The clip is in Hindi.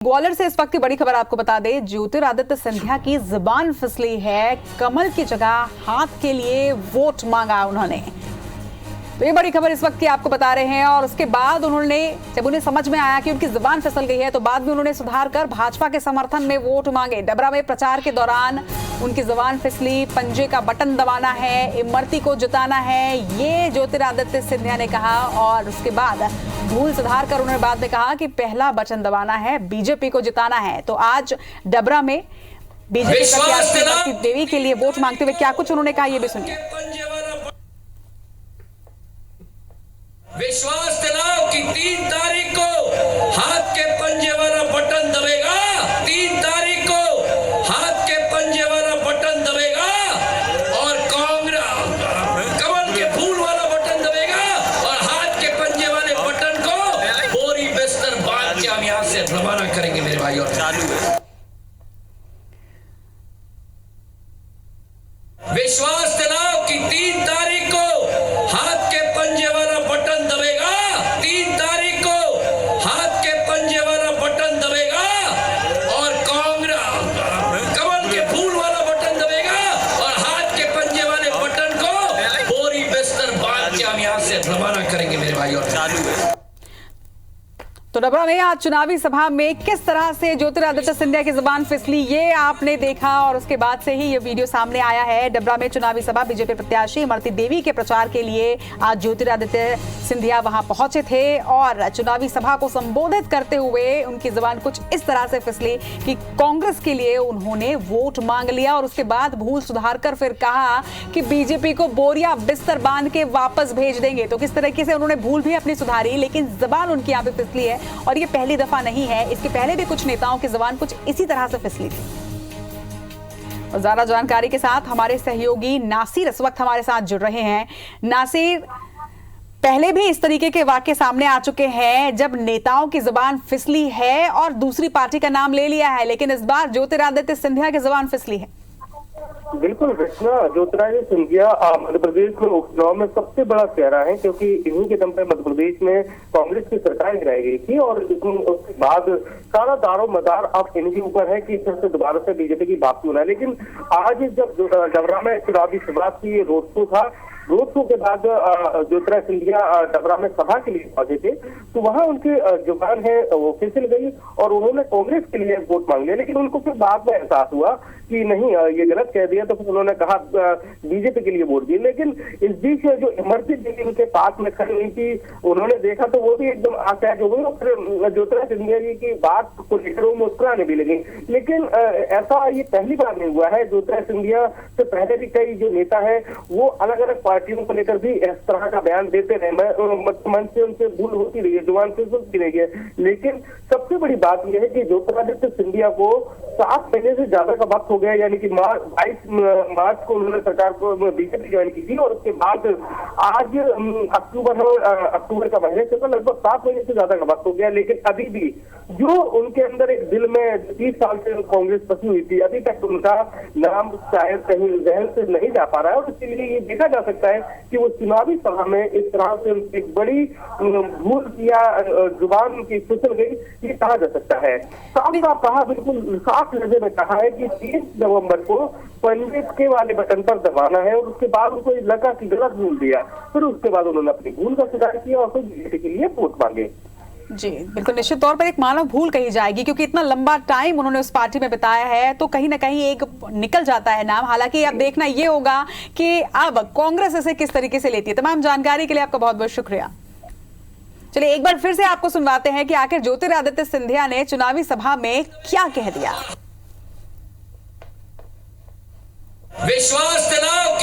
ग्वालियर से इस वक्त की बड़ी खबर आपको बता दें, ज्योतिरादित्य सिंधिया की जुबान फिसली है। कमल की जगह हाथ के लिए वोट मांगा उन्होंने। तो ये बड़ी खबर इस वक्त की आपको बता रहे हैं। और उसके बाद उन्होंने, जब उन्हें समझ में आया कि उनकी जुबान फिसल गई है, तो बाद में उन्होंने सुधार कर भाजपा के समर्थन में वोट मांगे। डबरा में प्रचार के दौरान उनकी जुबान फिसली। पंजे का बटन दबाना है, इमरती को जिताना है, ये ज्योतिरादित्य सिंधिया ने कहा। और उसके बाद भूल सुधार कर उन्होंने बाद में कहा कि पहला बटन दबाना है, बीजेपी को जिताना है। तो आज डबरा में बीजेपी प्रत्याशी इमरती देवी के लिए वोट मांगते हुए क्या कुछ उन्होंने कहा, ये भी सुनिए। विश्वास दिलाओ कि 3 तारीख को हाथ के पंजे वाला बटन दबेगा। 3 तारीख को हाथ के पंजे वाला बटन दबेगा और कांग्रेस कमल के फूल वाला बटन दबेगा और हाथ के पंजे वाले बटन को बोरी बिस्तर बांध के हम यहां से रवाना करेंगे मेरे भाई। और चालू है, विश्वास दिलाओ कि 3 तारीख को हाथ के पंजे वाला बटन दबेगा। 3 तारीख को हाथ के पंजे वाला बटन दबेगा और कांग्रेस कमल के फूल वाला बटन दबेगा और हाथ के पंजे वाले बटन को बोरी बिस्तर बांध के हम यहां से रवाना करेंगे मेरे भाई। और चालू है। तो डबरा में आज चुनावी सभा में किस तरह से ज्योतिरादित्य सिंधिया की जुबान फिसली, ये आपने देखा। और उसके बाद से ही ये वीडियो सामने आया है। डबरा में चुनावी सभा, बीजेपी प्रत्याशी इमरती देवी के प्रचार के लिए आज ज्योतिरादित्य सिंधिया वहां पहुंचे थे। और चुनावी सभा को संबोधित करते हुए उनकी जुबान कुछ इस तरह से फिसली कि कांग्रेस के लिए उन्होंने वोट मांग लिया। और उसके बाद भूल सुधार कर फिर कहा कि बीजेपी को बोरिया बिस्तर बांध के वापस भेज देंगे। तो किस तरीके से उन्होंने भूल भी अपनी सुधारी, लेकिन जुबान उनकी यहाँ पे फिसली है। और ये पहली दफा नहीं है, इसके पहले भी कुछ नेताओं की जुबान कुछ इसी तरह से फिसली थी। और ज्यादा जानकारी के साथ हमारे सहयोगी नासिर इस वक्त हमारे साथ जुड़ रहे हैं। नासिर, पहले भी इस तरीके के वाकये सामने आ चुके हैं जब नेताओं की जुबान फिसली है और दूसरी पार्टी का नाम ले लिया है, लेकिन इस बार ज्योतिरादित्य सिंधिया की जुबान फिसली है। बिल्कुल कृष्णा, ज्योतिरादित्य सिंधिया मध्य प्रदेश में उपचुनाव में सबसे बड़ा चेहरा है, क्योंकि इन्हीं के दम पे मध्य प्रदेश में कांग्रेस की सरकार गिराई गई थी। और उसके बाद सारा दारो मदार अब इनके ऊपर है कि फिर से दोबारा से बीजेपी की वापसी होना है। लेकिन आज जब डबरा में चुनावी सभा की, रोड शो था, रोड शो के बाद ज्योतिरादित्य सिंधिया डबरा में सभा के लिए पहुंचे थे, तो वहां उनकी जुबान है वो फिसल गई और उन्होंने कांग्रेस के लिए वोट मांग लिया। लेकिन उनको फिर बाद में एहसास हुआ कि नहीं, ये गलत कह दिया, तो फिर उन्होंने कहा बीजेपी के लिए वोट दिए। लेकिन इस बीच जो इमरती देवी उनके पास में खड़ी हुई थी, उन्होंने देखा तो वो भी एकदम आश्चर्य हो गई और फिर ज्योतिरादित्य सिंधिया जी की बात को लेकर वो मुस्कुराने भी लगी। लेकिन ऐसा ये पहली बार नहीं हुआ है। ज्योतिरादित्य सिंधिया से पहले भी कई जो नेता है वो अलग अलग पार्टियों को लेकर भी इस तरह का बयान देते रहे। मन से उनसे भूल होती रही है, जुबान से सुनती रही है। लेकिन सबसे बड़ी बात यह है कि ज्योतिरादित्य सिंधिया को 7 महीने से ज्यादा का वक्त हो गया, यानी कि 22 मार्च को उन्होंने सरकार को बीजेपी ज्वाइन की थी और उसके बाद आज अक्टूबर का महीने से लगभग 7 महीने से ज्यादा का वक्त हो गया। लेकिन अभी भी जो उनके अंदर एक दिल में 30 साल से कांग्रेस बसी हुई थी, अभी तक उनका नाम शायद कहीं जहन से नहीं जा पा रहा है। और इसलिए ये देखा जा सकता है कि वो चुनावी सभा में इस तरह से एक बड़ी भूल या जुबान की फिसल गई, ये कहा जा सकता है। साफ साफ कहा, बिल्कुल साफ लहजे में कहा है कि 30 नवंबर को पंजे के वाले बटन पर दबाना है। और उसके बाद उनको लगा कि गलत भूल दिया, फिर उसके बाद उन्होंने अपनी भूल का सुधार किया और फिर बीजेपी के लिए वोट मांगे। जी बिल्कुल, निश्चित तौर पर एक मानव भूल कही जाएगी, क्योंकि इतना लंबा टाइम उन्होंने उस पार्टी में बिताया है, तो कहीं ना कहीं एक निकल जाता है नाम। हालांकि अब देखना ये होगा कि अब कांग्रेस इसे किस तरीके से लेती है। तमाम जानकारी के लिए आपका बहुत बहुत शुक्रिया। चलिए एक बार फिर से आपको सुनवाते हैं कि आखिर ज्योतिरादित्य सिंधिया ने चुनावी सभा में क्या कह दिया। विश्वास दिलाओ